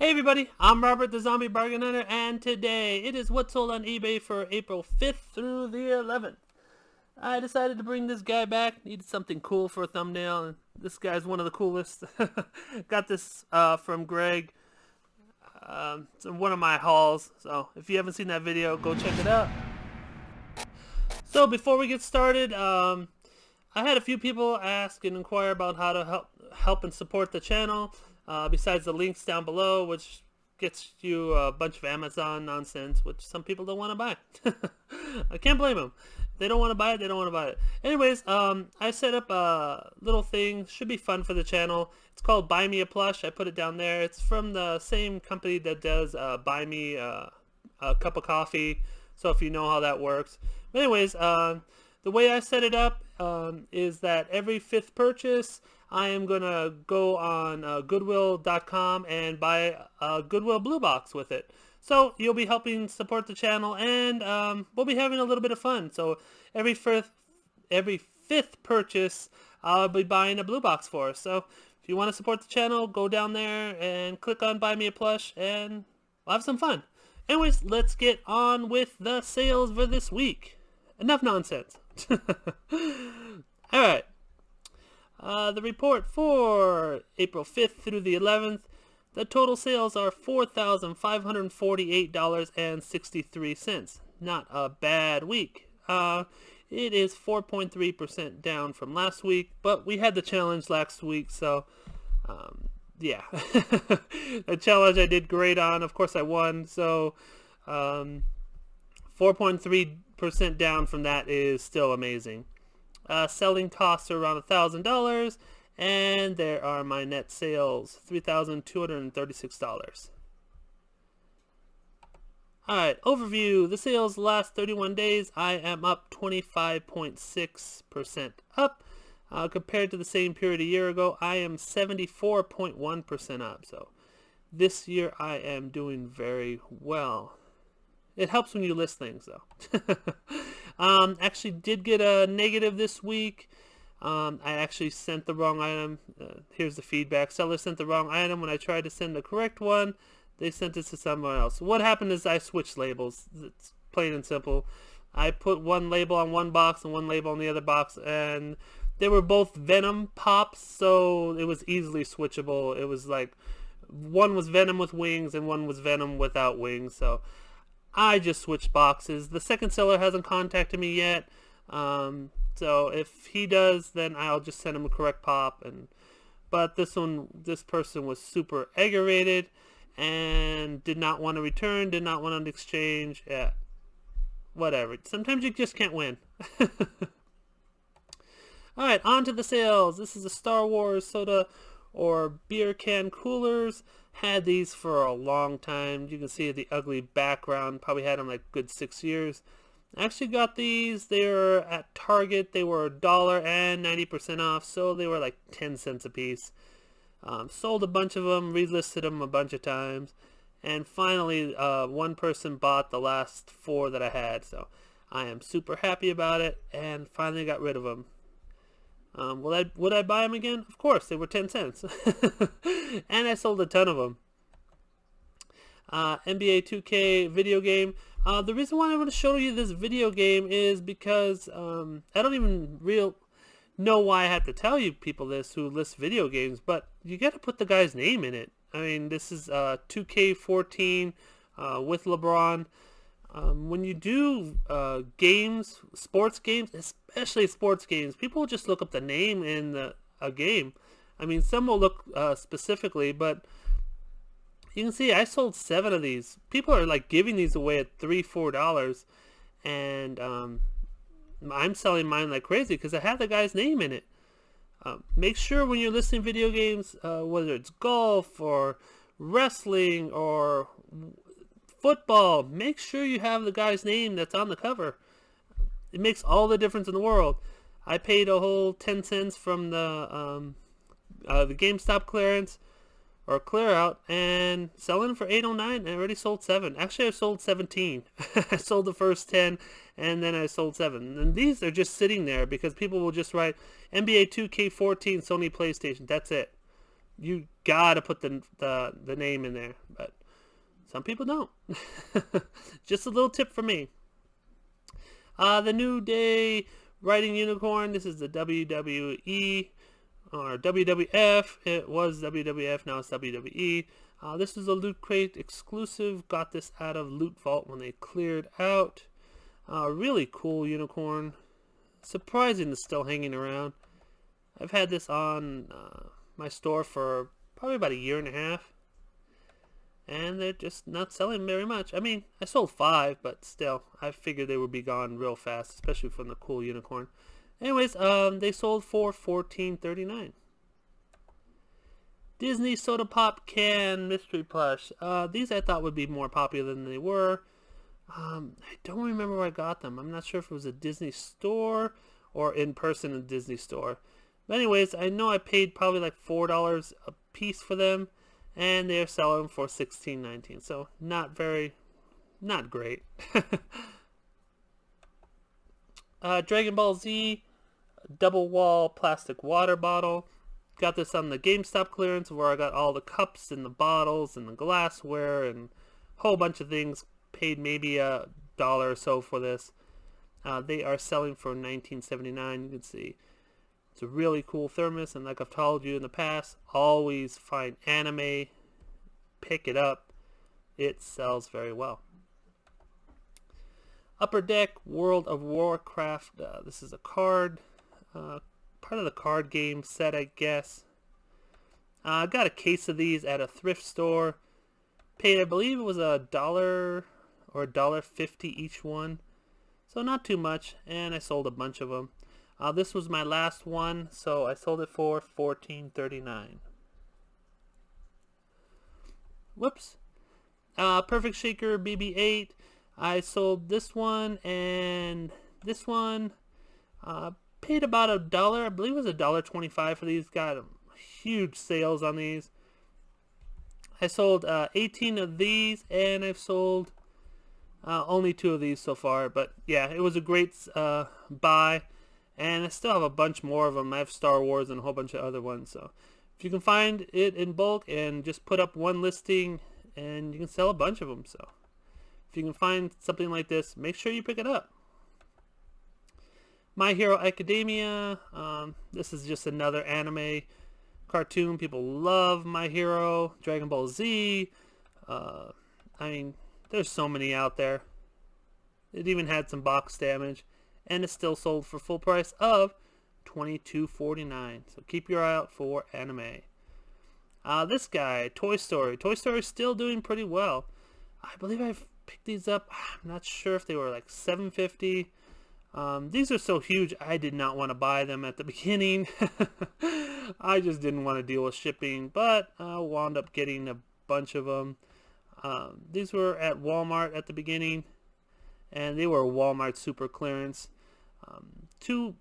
Hey everybody, I'm Robert the Zombie Bargain Hunter, and today it is what's sold on eBay for April 5th through the 11th. I decided to bring this guy back, needed something cool for a thumbnail, and this guy's one of the coolest. Got this from Greg. It's in one of my hauls, so if you haven't seen that video, go check it out. So before we get started, I had a few people ask and inquire about how to help and support the channel. Besides the links down below, which gets you a bunch of Amazon nonsense, which some people don't want to buy. I can't blame them. They don't want to buy it, they don't want to buy it. Anyways, I set up a little thing, should be fun for the channel. It's called Buy Me a Plush. I put it down there. It's from the same company that does Buy Me a Cup of Coffee, so if you know how that works. But anyways, the way I set it up is that every 5th purchase, I am going to go on Goodwill.com and buy a Goodwill Blue Box with it. So you'll be helping support the channel, and we'll be having a little bit of fun. So every fifth purchase, I'll be buying a Blue Box for us. So if you want to support the channel, go down there and click on Buy Me a Plush, and we'll have some fun. Anyways, let's get on with the sales for this week. Enough nonsense. Alright. The report for April 5th through the 11th, the total sales are $4,548.63. Not a bad week. It is 4.3% down from last week, but we had the challenge last week, so yeah. The challenge I did great on. Of course I won, so 4.3% down from that is still amazing. Selling costs are around $1,000, and there are my net sales, $3,236. Alright, overview. The sales last 31 days, I am up 25.6% up. Compared to the same period a year ago, I am 74.1% up. So this year I am doing very well. It helps when you list things, though. Actually did get a negative this week. I actually sent the wrong item. Here's the feedback. Seller sent the wrong item. When I tried to send the correct one, they sent it to someone else. What happened is I switched labels. It's plain and simple. I put one label on one box and one label on the other box, and they were both Venom pops, so it was easily switchable. It was like one was Venom with wings and one was Venom without wings, so I just switched boxes. The second seller hasn't contacted me yet, so if he does, then I'll just send him a correct pop. But this person was super aggravated and did not want to return, did not want to exchange. Yeah, whatever. Sometimes you just can't win. All right, on to the sales. This is a Star Wars soda or beer can coolers. Had these for a long time. You can see the ugly background. Probably had them like good 6 years. I actually got these. They were at Target. They were $1 and 90% off, so they were like 10 cents a piece. Sold a bunch of them, relisted them a bunch of times, and finally one person bought the last 4 that I had, so I am super happy about it, and finally got rid of them. Would I buy them again? Of course, they were 10 cents. And I sold a ton of them. NBA 2K video game. The reason why I want to show you this video game is because I don't even know why I have to tell you people this who list video games, but you got to put the guy's name in it. I mean, this is 2K14 with LeBron. When you do games, sports games, especially sports games, people just look up the name in a game. I mean, some will look specifically, but you can see I sold 7 of these. People are like giving these away at $3-4, and I'm selling mine like crazy because I have the guy's name in it. Make sure when you're listing video games, whether it's golf or wrestling or football, make sure you have the guy's name that's on the cover. It makes all the difference in the world. I paid a whole 10 cents from the GameStop clearance or clear out and selling for $8.09, and I already sold 7. Actually, I sold 17. I sold the first 10 and then I sold 7. And these are just sitting there because people will just write NBA 2K14 Sony PlayStation. That's it. you gotta put the name in there, but some people don't. Just a little tip from me. The New Day Riding Unicorn. This is the WWE or WWF. It was WWF, now it's WWE. This is a Loot Crate exclusive. Got this out of Loot Vault when they cleared out. Really cool unicorn. Surprising it's still hanging around. I've had this on my store for probably about a year and a half. And they're just not selling very much. I mean, I sold 5, but still, I figured they would be gone real fast, especially from the cool unicorn. Anyways, they sold for $14.39. Disney Soda Pop Can Mystery Plush. These I thought would be more popular than they were. I don't remember where I got them. I'm not sure if it was a Disney store or in person at a Disney store. But anyways, I know I paid probably like $4 a piece for them. And they're selling for $16.19. So not great. Dragon Ball Z double wall plastic water bottle. Got this on the GameStop clearance where I got all the cups and the bottles and the glassware and a whole bunch of things. Paid maybe $1 or so for this. They are selling for $19.79. You can see it's a really cool thermos, and like I've told you in the past, always find anime, pick it up. It sells very well. Upper Deck World of Warcraft. This is a card, part of the card game set, I guess. I got a case of these at a thrift store. Paid, I believe it was $1 or $1.50 each one. So not too much, and I sold a bunch of them. This was my last one, so I sold it for $14.39. Whoops. Perfect Shaker BB-8. I sold this one and this one. Paid about $1. I believe it was $1.25 for these. Got huge sales on these. I sold 18 of these, and I've sold only 2 of these so far. But yeah, it was a great buy. And I still have a bunch more of them. I have Star Wars and a whole bunch of other ones. So if you can find it in bulk and just put up one listing, and you can sell a bunch of them. So if you can find something like this, make sure you pick it up. My Hero Academia. This is just another anime cartoon. People love My Hero. Dragon Ball Z. I mean, there's so many out there. It even had some box damage. And it's still sold for full price of $22.49. So keep your eye out for anime. This guy, Toy Story. Toy Story is still doing pretty well. I believe I've picked these up. I'm not sure if they were like $7.50. These are so huge, I did not want to buy them at the beginning. I just didn't want to deal with shipping, but I wound up getting a bunch of them. These were at Walmart at the beginning, and they were Walmart super clearance. Two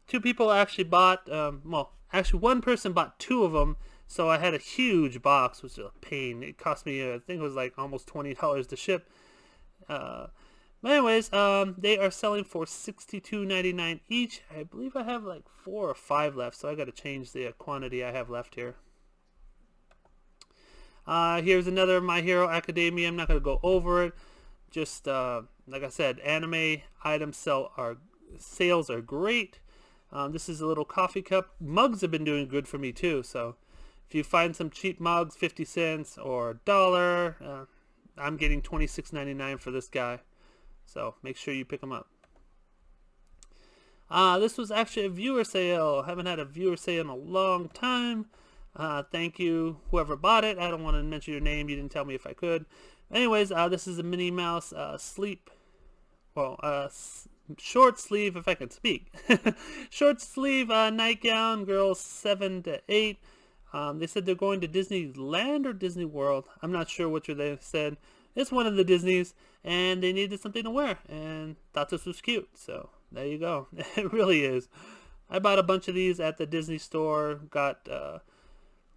people actually bought, well, actually one person bought 2 of them, so I had a huge box, which was a pain. It cost me, I think it was like almost $20 to ship. But anyways, they are selling for $62.99 each. I believe I have like 4 or 5 left, so I got to change the quantity I have left here. Here's another My Hero Academia. I'm not going to go over it. Just like I said, anime items sales are great. This is a little coffee cup. Mugs have been doing good for me too. So if you find some cheap mugs, 50 cents or $1, I'm getting $26.99 for this guy. So make sure you pick them up. This was actually a viewer sale. Haven't had a viewer sale in a long time. Thank you whoever bought it. I don't want to mention your name. You didn't tell me if I could. Anyways, this is a Minnie Mouse short sleeve, if I can speak. Short sleeve nightgown, girls 7 to 8. They said they're going to Disneyland or Disney World. I'm not sure which they said. It's one of the Disneys, and they needed something to wear, and thought this was cute. So there you go. It really is. I bought a bunch of these at the Disney store. Got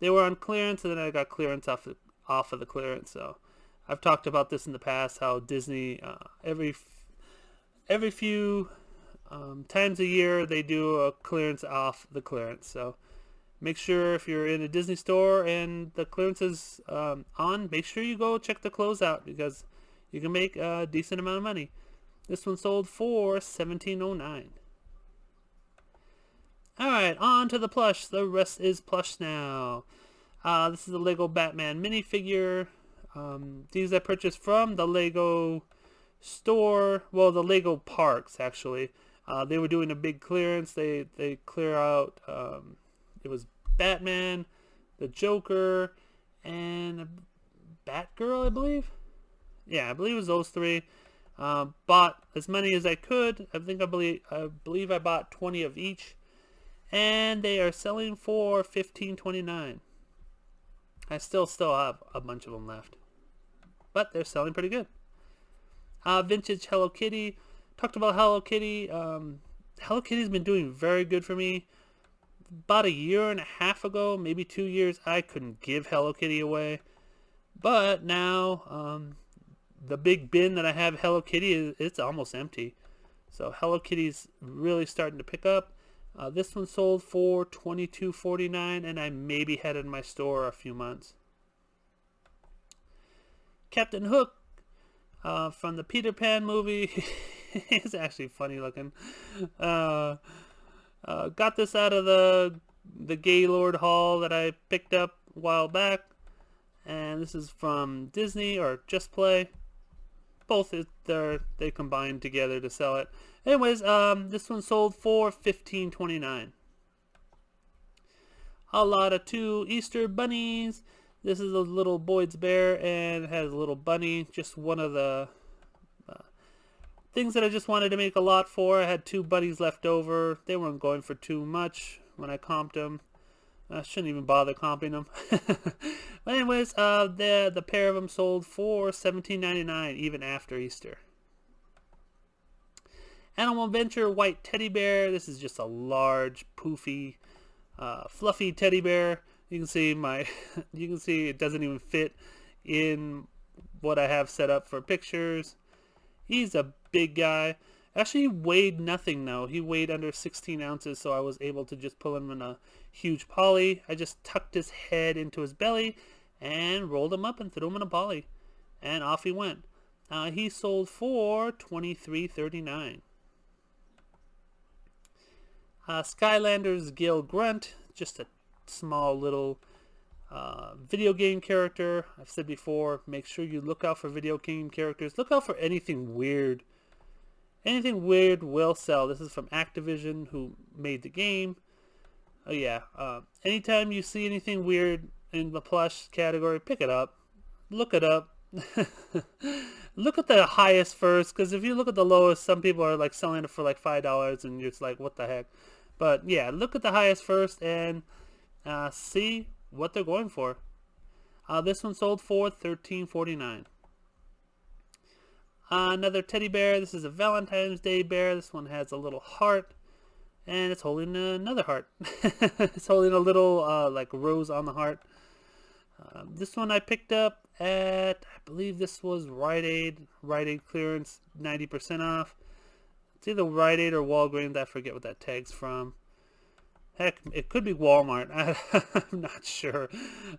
they were on clearance, and then I got clearance off of the clearance. So I've talked about this in the past, how Disney every few times a year they do a clearance off the clearance. So Make sure if you're in a Disney store and the clearance is on, make sure you go check the clothes out because you can make a decent amount of money. This one sold for $17.09. Alright, on to the plush. The rest is plush now. This is the Lego Batman minifigure. These I purchased from the Lego store. Well, the Lego parks, actually. They were doing a big clearance. They clear out... it was Batman, the Joker, and Batgirl, I believe. Yeah, I believe it was those three. Bought as many as I could. I believe I bought 20 of each. And they are selling for $15.29. I still have a bunch of them left, but they're selling pretty good. Vintage Hello Kitty. Talked about Hello Kitty. Hello Kitty's been doing very good for me. About a year and a half ago, maybe 2 years, I couldn't give Hello Kitty away, but now the big bin that I have Hello Kitty it's almost empty. So Hello Kitty's really starting to pick up. This one sold for $22.49, and I maybe had it in my store a few months. Captain Hook from the Peter Pan movie. It's actually funny looking. Got this out of the Gaylord haul that I picked up a while back, and this is from Disney or Just Play. Both they combined together to sell it. Anyways, this one sold for $15.29. A lot of 2 Easter bunnies. This is a little Boyd's bear and it has a little bunny. Just one of the things that I just wanted to make a lot for. I had 2 bunnies left over. They weren't going for too much when I comped them. I shouldn't even bother comping them. But anyways, the pair of them sold for $17.99 even after Easter. Animal Adventure White Teddy Bear. This is just a large, poofy, fluffy teddy bear. You can see you can see it doesn't even fit in what I have set up for pictures. He's a big guy. Actually, he weighed nothing though. He weighed under 16 ounces, so I was able to just pull him in a huge poly. I just tucked his head into his belly and rolled him up and threw him in a poly. And off he went. He sold for $23.39. Skylanders Gil Grunt, just a small little video game character. I've said before, make sure you look out for video game characters. Look out for anything weird. Anything weird will sell. This is from Activision, who made the game. Oh yeah, anytime you see anything weird in the plush category, pick it up. Look it up. Look at the highest first, because if you look at the lowest, some people are like selling it for like $5 and you're just like, what the heck. But yeah, look at the highest first and see what they're going for. This one sold for $13.49. Another teddy bear. This is a Valentine's Day bear. This one has a little heart and it's holding another heart. It's holding a little like rose on the heart. This one I picked up at, I believe this was Rite Aid clearance, 90% off. It's either Rite Aid or Walgreens. I forget what that tag's from. Heck, it could be Walmart. I'm not sure.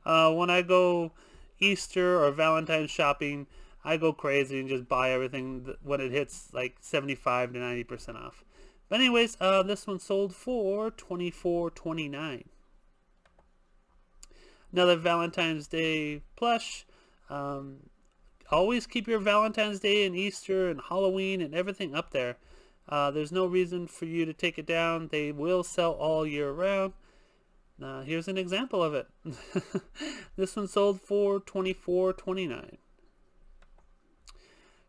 When I go Easter or Valentine's shopping, I go crazy and just buy everything when it hits like 75 to 90% off. But anyways, this one sold for $24.29. Another Valentine's Day plush. Always keep your Valentine's Day and Easter and Halloween and everything up there. There's no reason for you to take it down. They will sell all year round. Here's an example of it. This one sold for $24.29.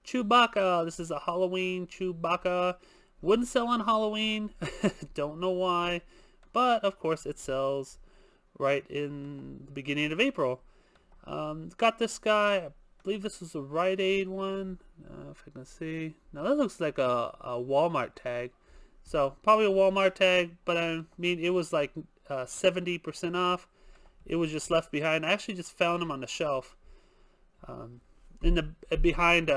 Chewbacca. This is a Halloween Chewbacca. Wouldn't sell on Halloween. Don't know why. But, of course, it sells right in the beginning of April. Got this guy. I believe this was a Rite Aid one. If I can see. Now, that looks like a Walmart tag. So, probably a Walmart tag. But, I mean, it was like 70% off. It was just left behind. I actually just found him on the shelf. Behind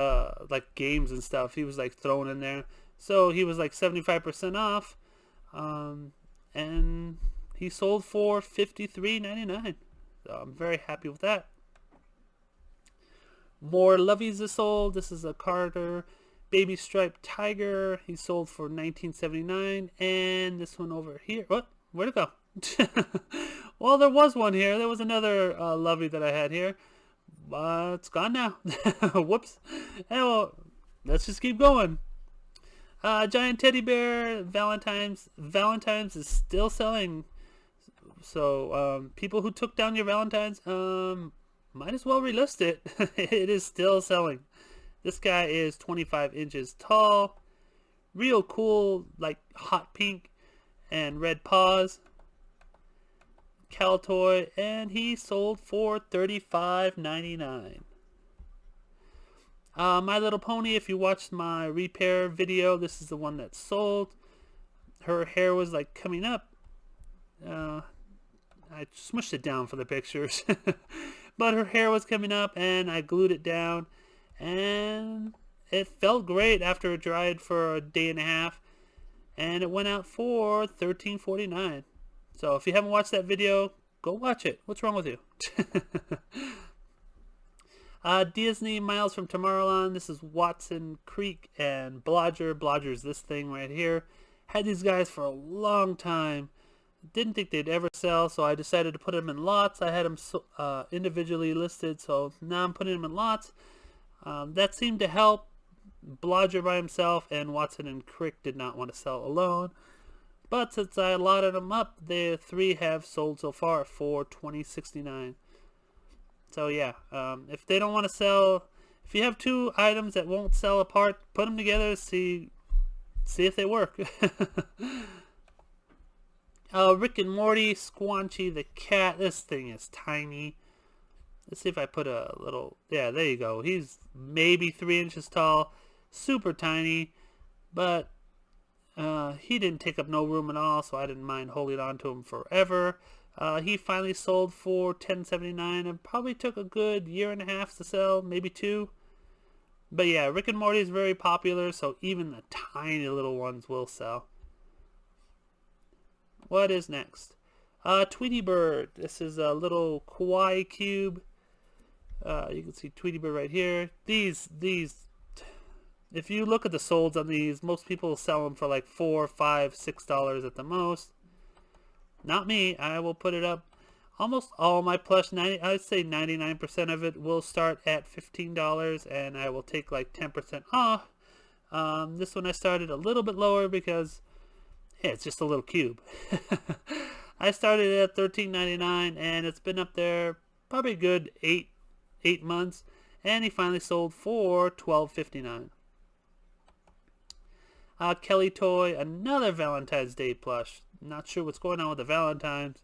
like games and stuff. He was like thrown in there. So he was like 75% off. And he sold for $53.99. So I'm very happy with that. More Lovies is sold. This is a Carter Baby Striped Tiger. He sold for $19.79. And this one over here. What? Where'd it go? Well, there was one here. There was another Lovey that I had here. It's gone now. Whoops. Well, let's just keep going. Giant Teddy Bear Valentine's is still selling. So people who took down your Valentine's, might as well relist it. It is still selling. This guy is 25 inches tall. Real cool, like hot pink and red paws. Cal toy, and he sold for $35.99. My Little Pony, if you watched my repair video, this is the one that sold. Her hair was like coming up. I smushed it down for the pictures. But her hair was coming up, and I glued it down, and it felt great after it dried for a day and a half, and it went out for $13.49. So if you haven't watched that video, go watch it. What's wrong with you? Disney Miles from Tomorrowland. This is Watson Creek and Blodger. Blodger's this thing right here. Had these guys for a long time. Didn't think they'd ever sell, so I decided to put them in lots. I had them individually listed, so now I'm putting them in lots. That seemed to help. Blodger by himself and Watson and Crick did not want to sell alone. But since I lotted them up, the 3 have sold so far for $20.69. So yeah, if they don't want to sell, if you have 2 items that won't sell apart, put them together, see if they work. Rick and Morty, Squanchy the cat. This thing is tiny. Let's see if I put a little... Yeah, there you go. He's maybe 3 inches tall. Super tiny. But he didn't take up no room at all, so I didn't mind holding on to him forever. He finally sold for $10.79 and probably took a good 1.5 years to sell, maybe 2. But yeah, Rick and Morty is very popular, so even the tiny little ones will sell. What is next? Tweety Bird. This is a little kawaii cube. You can see Tweety Bird right here. These, if you look at the solds on these, most people sell them for like $4, $5, $6 at the most. Not me. I will put it up. Almost all my plush, I'd say 99% of it will start at $15, and I will take like 10% off. This one I started a little bit lower because yeah, it's just a little cube. I started at $13.99, and it's been up there probably a good eight months, and he finally sold for $12.59. Kelly Toy, another Valentine's Day plush. Not sure what's going on with the Valentines.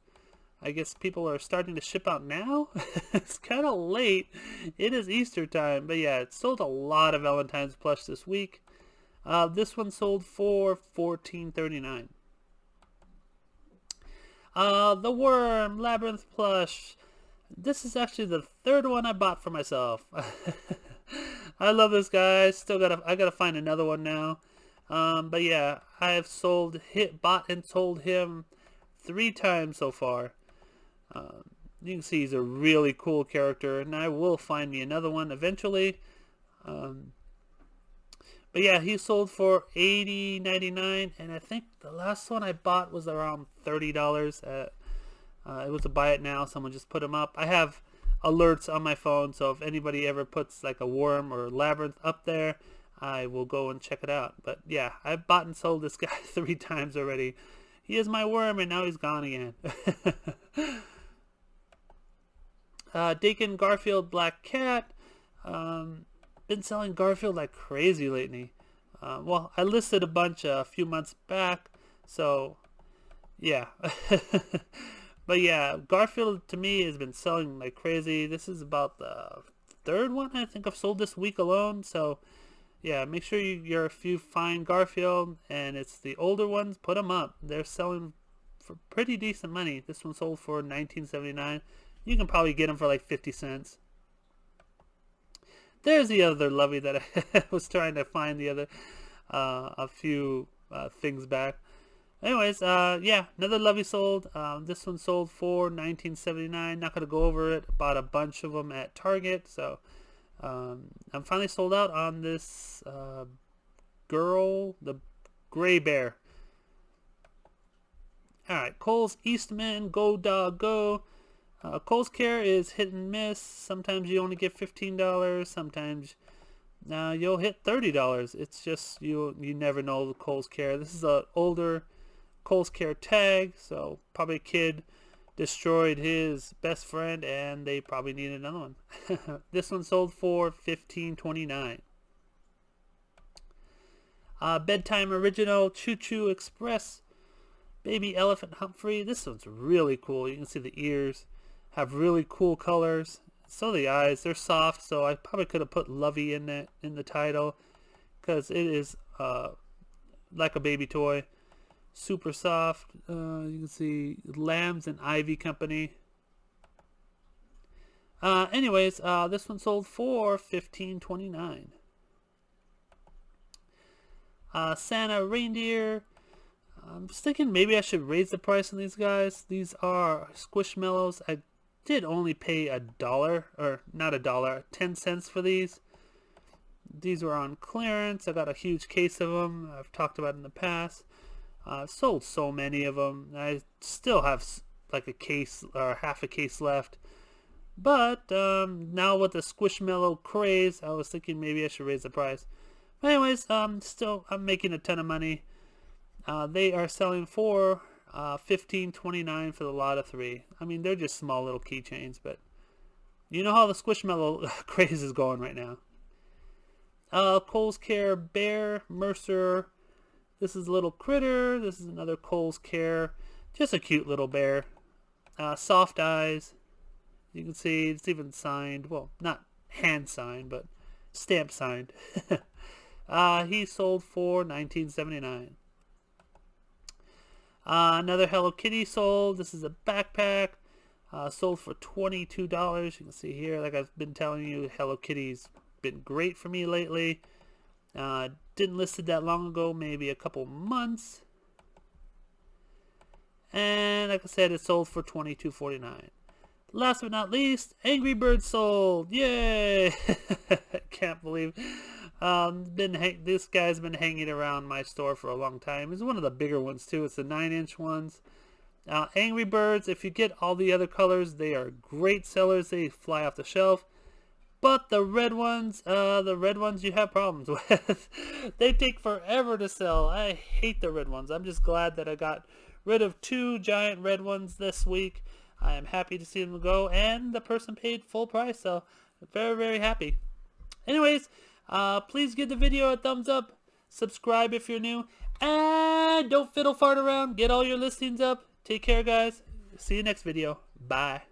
I guess people are starting to ship out now. It's kind of late. It is Easter time, but yeah, it sold a lot of Valentine's plush this week. This one sold for $14.39. The Worm Labyrinth plush. This is actually the 3rd one I bought for myself. I love this guy. I gotta find another one now. But yeah, I have bought and sold him 3 times so far. You can see he's a really cool character, and I will find me another one eventually. But yeah, he sold for $80.99, and I think the last one I bought was around $30. It was a buy it now. Someone just put them up. I have alerts on my phone, so if anybody ever puts like a worm or labyrinth up there, I will go and check it out. But yeah, I've bought and sold this guy 3 times already. He is my worm, and now he's gone again. Dakin Garfield Black Cat. Been selling Garfield like crazy lately. Well, I listed a bunch a few months back, so yeah. But yeah, Garfield to me has been selling like crazy. This is about the 3rd one I think I've sold this week alone, so yeah, make sure if you find Garfield and it's the older ones, put them up. They're selling for pretty decent money. This one sold for $19.79. You can probably get them for like 50 cents. There's the other Lovey that I was trying to find the other a few things back. Anyways, yeah, another Lovey sold. This one sold for $19.79. Not gonna go over it. Bought a bunch of them at Target, so I'm finally sold out on this girl, the gray bear. All right, Kohl's Eastman, go dog go. Kohl's Care is hit and miss. Sometimes you only get $15. Sometimes you'll hit $30. It's just you never know the Kohl's Care. This is an older Kohl's Care tag, so probably a kid destroyed his best friend and they probably needed another one. This one sold for $15.29. Bedtime Original Choo Choo Express Baby Elephant Humphrey. This one's really cool. You can see the ears have really cool colors. So the eyes, they're soft, so I probably could have put Lovey in the title because it is like a baby toy. Super soft. You can see Lambs and Ivy Company. Anyways, this one sold for $15.29. Santa Reindeer. I'm just thinking maybe I should raise the price on these guys. These are Squishmallows. I did only pay $1, or not $1, 10 cents for these. These were on clearance. I got a huge case of them. I've talked about it in the past. I've sold so many of them. I still have like a case or half a case left. But now with the Squishmallow craze, I was thinking maybe I should raise the price. But anyways, I'm making a ton of money. They are selling for $15.29 for the lot of 3. I mean, they're just small little keychains, but you know how the Squishmallow craze is going right now. Kohl's Care Bear Mercer. This is a little critter. This is another Kohl's Care. Just a cute little bear. Soft eyes. You can see it's even signed. Well, not hand signed, but stamp signed. He sold for $19.79. Another Hello Kitty sold. This is a backpack. Sold for $22. You can see here, like I've been telling you, Hello Kitty's been great for me lately. Didn't list it that long ago, maybe a couple months. And like I said, it sold for $22.49. Last but not least, Angry Birds sold. Yay! Can't believe this guy's been hanging around my store for a long time. It's one of the bigger ones too. It's the 9-inch ones. Angry Birds, if you get all the other colors, they are great sellers. They fly off the shelf. But the red ones you have problems with. They take forever to sell. I hate the red ones. I'm just glad that I got rid of 2 giant red ones this week. I am happy to see them go, and the person paid full price, so very, very happy. Anyways, please give the video a thumbs up, subscribe if you're new, and don't fiddle fart around. Get all your listings up. Take care, guys. See you next video. Bye.